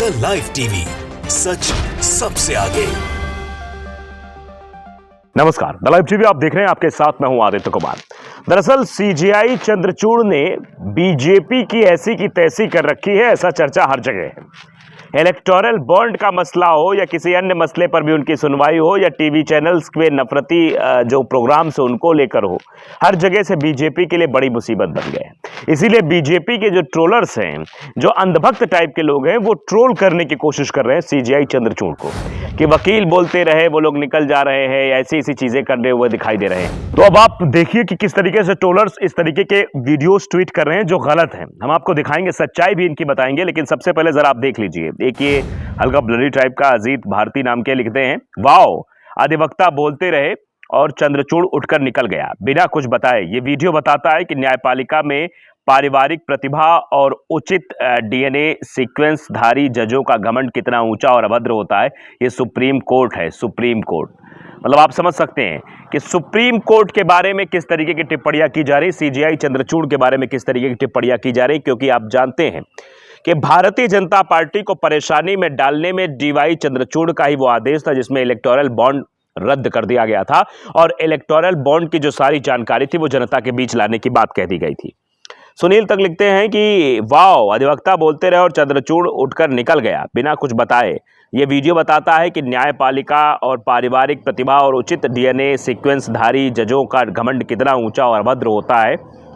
The live TV, सच सबसे आगे। नमस्कार, द लाइव टीवी आप देख रहे हैं, आपके साथ मैं हूं आदित्य कुमार। दरअसल सीजेआई चंद्रचूड़ ने बीजेपी की ऐसी की तैसी कर रखी है, ऐसा चर्चा हर जगह है। इलेक्टोरल बॉन्ड का मसला हो या किसी अन्य मसले पर भी उनकी सुनवाई हो या टीवी चैनल्स के नफरती जो प्रोग्राम्स उनको लेकर हो, हर जगह से बीजेपी के लिए बड़ी मुसीबत बन गए। इसीलिए बीजेपी के जो ट्रोलर्स हैं, जो अंधभक्त टाइप के लोग हैं, वो ट्रोल करने की कोशिश कर रहे हैं सीजेआई चंद्रचूड़ को कि वकील बोलते रहे, वो लोग निकल जा रहे हैं, ऐसी ऐसी चीजें करने हुए दिखाई दे रहे हैं। तो अब आप देखिए कि किस तरीके से ट्रोलर्स इस तरीके के वीडियोस ट्वीट कर रहे हैं जो गलत हैं। हम आपको दिखाएंगे, सच्चाई भी इनकी बताएंगे, लेकिन सबसे पहले जरा आप देख लीजिए। एक ये हल्का ब्लरी टाइप का अजीत भारती नाम के लिखते हैं, वाओ, अधिवक्ता बोलते रहे और चंद्रचूड़ उठकर निकल गया बिना कुछ बताए। ये वीडियो बताता है कि न्यायपालिका में पारिवारिक प्रतिभा और उचित डीएनए सीक्वेंस धारी जजों का घमंड कितना ऊंचा और अभद्र होता है। ये सुप्रीम कोर्ट है, सुप्रीम कोर्ट। मतलब आप समझ सकते हैं कि सुप्रीम कोर्ट के बारे में किस तरीके की टिप्पणियां की जा रही, सीजेआई चंद्रचूड़ के बारे में किस तरीके की टिप्पणियां की जा रही, क्योंकि आप जानते हैं कि भारतीय जनता पार्टी को परेशानी में डालने में डीवाई चंद्रचूड़ का ही वो आदेश था जिसमें इलेक्टोरल बॉन्ड रद्द कर दिया गया था और इलेक्टोरल बॉन्ड की जो सारी जानकारी थी वो जनता के बीच लाने की बात कह दी गई थी। सुनील तक लिखते हैं कि वाओ, अधिवक्ता बोलते रहे और चंद्रचूड़ उठकर निकल गया बिना कुछ बताए। ये वीडियो बताता है कि न्यायपालिका और पारिवारिक प्रतिभा और उचित डीएनए सीक्वेंस धारी जजों का घमंड कितना ऊंचा और अभद्र होता है।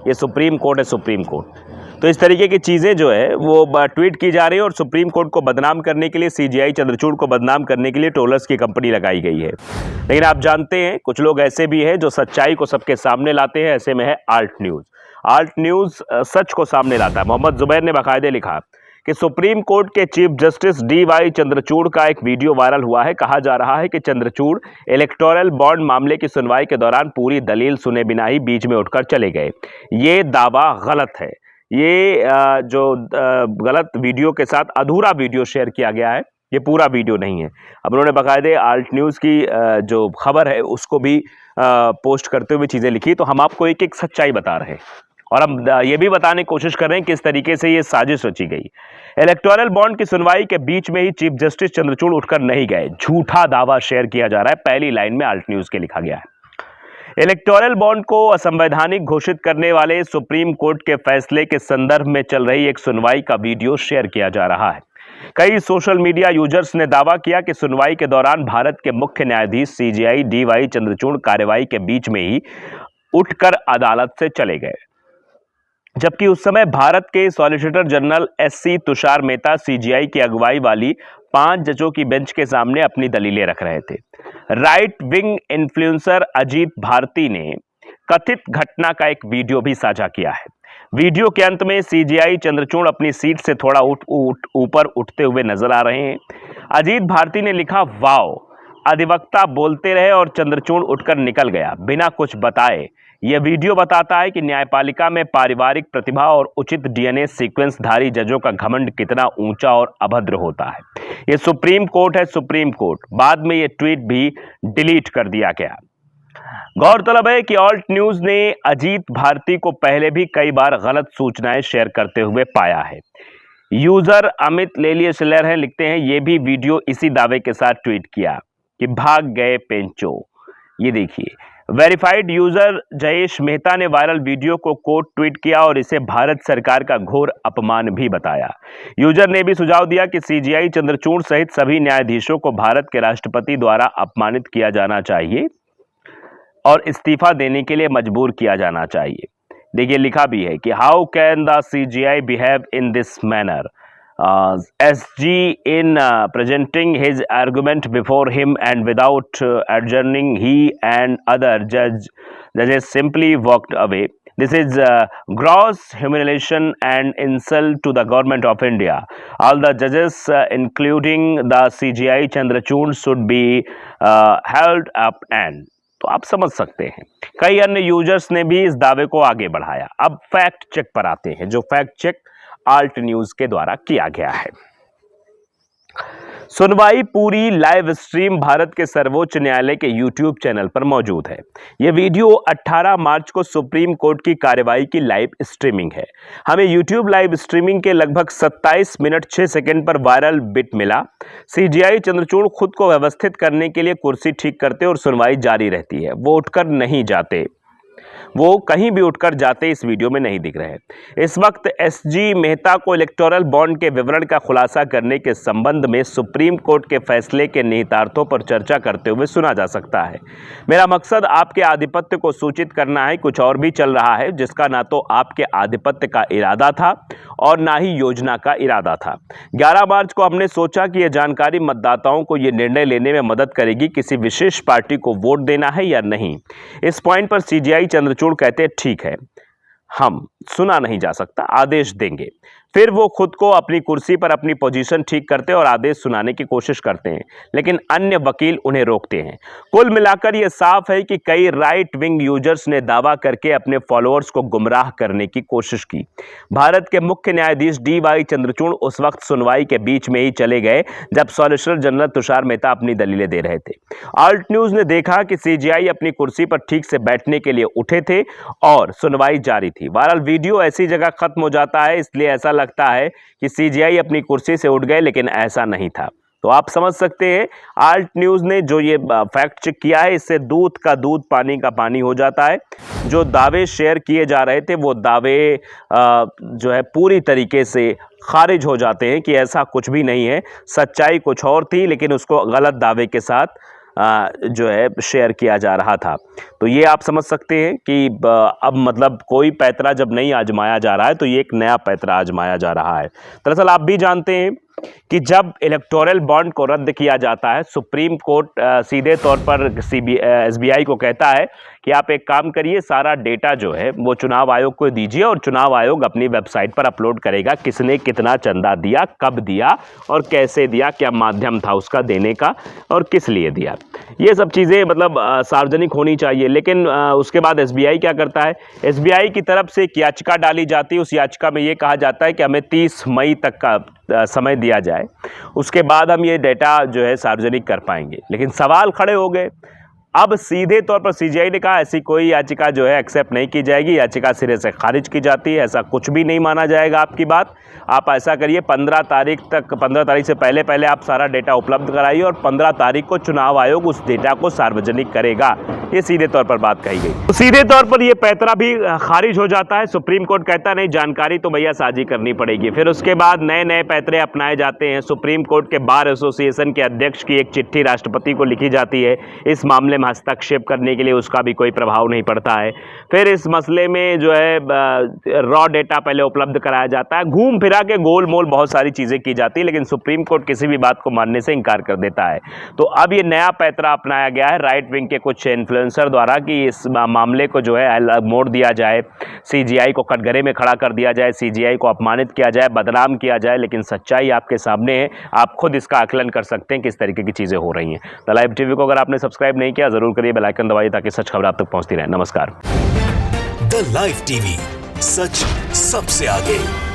ये सुप्रीम कोर्ट है, सुप्रीम कोर्ट। तो इस तरीके की चीज़ें जो है वो ट्वीट की जा रही है और सुप्रीम कोर्ट को बदनाम करने के लिए, सीजेआई चंद्रचूड़ को बदनाम करने के लिए ट्रोलर्स की कंपनी लगाई गई है। लेकिन आप जानते हैं कुछ लोग ऐसे भी हैं जो सच्चाई को सबके सामने लाते हैं। ऐसे में है आल्ट न्यूज़। आल्ट न्यूज़ सच को सामने लाता है। मोहम्मद जुबैर ने बाकायदे लिखा कि सुप्रीम कोर्ट के चीफ जस्टिस डीवाई चंद्रचूड़ का एक वीडियो वायरल हुआ है। कहा जा रहा है कि चंद्रचूड़ इलेक्टोरल बॉन्ड मामले की सुनवाई के दौरान पूरी दलील सुने बिना ही बीच में उठकर चले गए। ये दावा गलत है। ये जो गलत वीडियो के साथ अधूरा वीडियो शेयर किया गया है, ये पूरा वीडियो नहीं है। अब उन्होंने बाकायदे आल्ट न्यूज़ की जो खबर है उसको भी पोस्ट करते हुए चीज़ें लिखी। तो हम आपको एक एक सच्चाई बता रहे हैं और हम ये भी बताने की कोशिश कर रहे हैं किस तरीके से ये साजिश रची गई। इलेक्टोरल बॉन्ड की सुनवाई के बीच में ही चीफ जस्टिस चंद्रचूड़ उठकर नहीं गए, झूठा दावा शेयर किया जा रहा है। पहली लाइन में आल्ट न्यूज़ के लिखा गया है। इलेक्टोरल बॉन्ड को असंवैधानिक घोषित करने वाले सुप्रीम कोर्ट के फैसले के संदर्भ में चल रही एक सुनवाई का वीडियो शेयर किया जा रहा है। कई सोशल मीडिया यूजर्स ने दावा किया कि सुनवाई के दौरान भारत के मुख्य न्यायाधीश सीजेआई डीवाई चंद्रचूड़ कार्यवाही के बीच में ही उठकर अदालत से चले गए, जबकि उस समय भारत के solicitor general SC Tushar Mehta CJI की अगुवाई वाली 5 जजों की बेंच के सामने अपनी दलीलें रख रहे थे। Right wing influencer Ajeet Bharti ने कथित घटना का एक वीडियो भी साझा किया है। वीडियो के अंत में सीजेआई चंद्रचूड़ अपनी सीट से थोड़ा ऊपर उठते हुए नजर आ रहे हैं। अजीत भारती ने लिखा, वाओ, अधिवक्ता बोलते रहे और चंद्रचूड़ उठकर निकल गया बिना कुछ बताए। यह वीडियो बताता है कि न्यायपालिका में पारिवारिक प्रतिभा और उचित डीएनए सीक्वेंस धारी जजों का घमंड कितना ऊंचा और अभद्र होता है। यह सुप्रीम कोर्ट है, सुप्रीम कोर्ट। बाद में यह ट्वीट भी डिलीट कर दिया गया। गौरतलब है कि आल्ट न्यूज़ ने अजीत भारती को पहले भी कई बार गलत सूचनाएं शेयर करते हुए पाया है। यूजर अमित लेलियसलर है, लिखते हैं, यह भी वीडियो इसी दावे के साथ ट्वीट किया कि भाग गए पेंचो। ये देखिए, वेरीफाइड यूजर जयेश मेहता ने वायरल वीडियो को कोट ट्वीट किया और इसे भारत सरकार का घोर अपमान भी बताया। यूजर ने भी सुझाव दिया कि सीजेआई चंद्रचूड़ सहित सभी न्यायाधीशों को भारत के राष्ट्रपति द्वारा अपमानित किया जाना चाहिए और इस्तीफा देने के लिए मजबूर किया जाना चाहिए। देखिए, लिखा भी है कि how can the CJI behave in this manner, SG in presenting his argument before him and without adjourning, he and other judges simply walked away. This is gross humiliation and insult to the government of India. All the judges, including the CGI Chandrachud, should be held up and तो आप समझ सकते हैं कई अन्य users ने भी इस दावे को आगे बढ़ाया। अब फैक्ट चेक पर आते हैं, जो फैक्ट चेक आल्ट न्यूज़ के द्वारा किया गया है। सुनवाई पूरी लाइव स्ट्रीम भारत के सर्वोच्च न्यायालय के YouTube चैनल पर मौजूद है। यह वीडियो 18 मार्च को सुप्रीम कोर्ट की कार्यवाही की लाइव स्ट्रीमिंग है। हमें YouTube लाइव स्ट्रीमिंग के लगभग 27 मिनट 6 सेकंड पर वायरल बिट मिला। CJI चंद्रचूड़ खुद को व्यवस्थित करने के लिए कुर्सी ठीक करते और सुनवाई जारी रहती है। वो उठकर नहीं जाते, वो कहीं भी उठकर जाते इस वीडियो में नहीं दिख रहे। इस वक्त SG मेहता को इलेक्टोरल बॉन्ड के विवरण का खुलासा करने के संबंध में सुप्रीम कोर्ट के फैसले के निहितार्थों पर चर्चा करते हुए सुना जा सकता है। मेरा मकसद आपके आधिपत्य को सूचित करना है। कुछ और भी चल रहा है जिसका ना तो आपके आधिपत्य का इरादा था और ना ही योजना का इरादा था। 11 मार्च को हमने सोचा कि यह जानकारी मतदाताओं को यह निर्णय लेने में मदद करेगी किसी विशेष पार्टी को वोट देना है या नहीं। इस पॉइंट पर CJI चंद्रचूड़ कहते हैं ठीक है, हम सुना नहीं जा सकता, आदेश देंगे। फिर वो खुद को अपनी कुर्सी पर अपनी पोजीशन ठीक करते और आदेश सुनाने की कोशिश करते हैं, लेकिन अन्य वकील उन्हें रोकते हैं। कुल मिलाकर यह साफ है कि कई राइट विंग यूजर्स ने दावा करके अपने फॉलोअर्स को गुमराह करने की कोशिश की। भारत के मुख्य न्यायाधीश DY चंद्रचूड़ उस वक्त सुनवाई के बीच में ही चले गए जब सॉलिसिटर जनरल तुषार मेहता अपनी दलीलें दे रहे थे। ऑल्ट न्यूज ने देखा कि CJI अपनी कुर्सी पर ठीक से बैठने के लिए उठे थे और सुनवाई जारी थी। वायरल वीडियो ऐसी जगह खत्म हो जाता है, इसलिए ऐसा लगता है कि CJI अपनी कुर्सी से उठ गए, लेकिन ऐसा नहीं था। तो आप समझ सकते हैं ऑल्ट न्यूज ने जो ये फैक्ट चेक किया है, इससे दूध का दूध पानी का पानी हो जाता है। जो दावे शेयर किए जा रहे थे वो दावे जो है पूरी तरीके से खारिज हो जाते हैं कि ऐसा कुछ भी नहीं है, सच्चाई कुछ और थी, लेकिन उसको गलत दावे के साथ जो है शेयर किया जा रहा था। तो ये आप समझ सकते हैं कि अब मतलब कोई पैतरा जब नहीं आजमाया जा रहा है तो ये एक नया पैतरा आजमाया जा रहा है। दरअसल आप भी जानते हैं कि जब इलेक्टोरल बॉन्ड को रद्द किया जाता है, सुप्रीम कोर्ट सीधे तौर पर SBI को कहता है कि आप एक काम करिए, सारा डेटा जो है वो चुनाव आयोग को दीजिए और चुनाव आयोग अपनी वेबसाइट पर अपलोड करेगा किसने कितना चंदा दिया, कब दिया और कैसे दिया, क्या माध्यम था उसका देने का और किस लिए दिया। ये सब चीज़ें मतलब सार्वजनिक होनी चाहिए। लेकिन उसके बाद SBI क्या करता है, SBI की तरफ से एक याचिका डाली जाती है। उस याचिका में ये कहा जाता है कि हमें 30 मई तक का समय दिया जाए, उसके बाद हम ये डेटा जो है सार्वजनिक कर पाएंगे। लेकिन सवाल खड़े हो गए। अब सीधे तौर पर CJI ने कहा ऐसी कोई याचिका जो है एक्सेप्ट नहीं की जाएगी, याचिका सिरे से खारिज की जाती है, ऐसा कुछ भी नहीं माना जाएगा आपकी बात। आप ऐसा करिए 15 तारीख से पहले आप सारा डेटा उपलब्ध कराइए और 15 तारीख को चुनाव आयोग उस डेटा को सार्वजनिक करेगा। ये सीधे तौर पर बात कही गई। तो सीधे तौर पर ये पैतरा भी खारिज हो जाता है। सुप्रीम कोर्ट कहता नहीं, जानकारी तो भैया साझी करनी पड़ेगी। फिर उसके बाद नए नए पैतरे अपनाए जाते हैं। सुप्रीम कोर्ट के बार एसोसिएशन के अध्यक्ष की एक चिट्ठी राष्ट्रपति को लिखी जाती है इस मामले में हस्तक्षेप करने के लिए, उसका भी कोई प्रभाव नहीं पड़ता है। फिर इस मसले में जो है रॉ डेटा पहले उपलब्ध कराया जाता है। घूम फिरा के गोल मोल बहुत सारी चीज़ें की जाती है, लेकिन सुप्रीम कोर्ट किसी भी बात को मानने से इनकार कर देता है। तो अब ये नया पैतरा अपनाया गया है राइट विंग के कुछ इन्फ्लुएंसर द्वारा कि इस मामले को जो है अलग मोड़ दिया जाए, CJI को कटघरे में खड़ा कर दिया जाए, CJI को अपमानित किया जाए, बदनाम किया जाए। लेकिन सच्चाई आपके सामने है, आप खुद इसका आकलन कर सकते हैं किस तरीके की चीज़ें हो रही हैं। द लाइव टीवी को अगर आपने सब्सक्राइब नहीं किया जरूर करिए, बेल आइकन दबाइए ताकि सच खबर आप तक पहुंचती रहे। नमस्कार। द लाइव टीवी, सच सबसे आगे।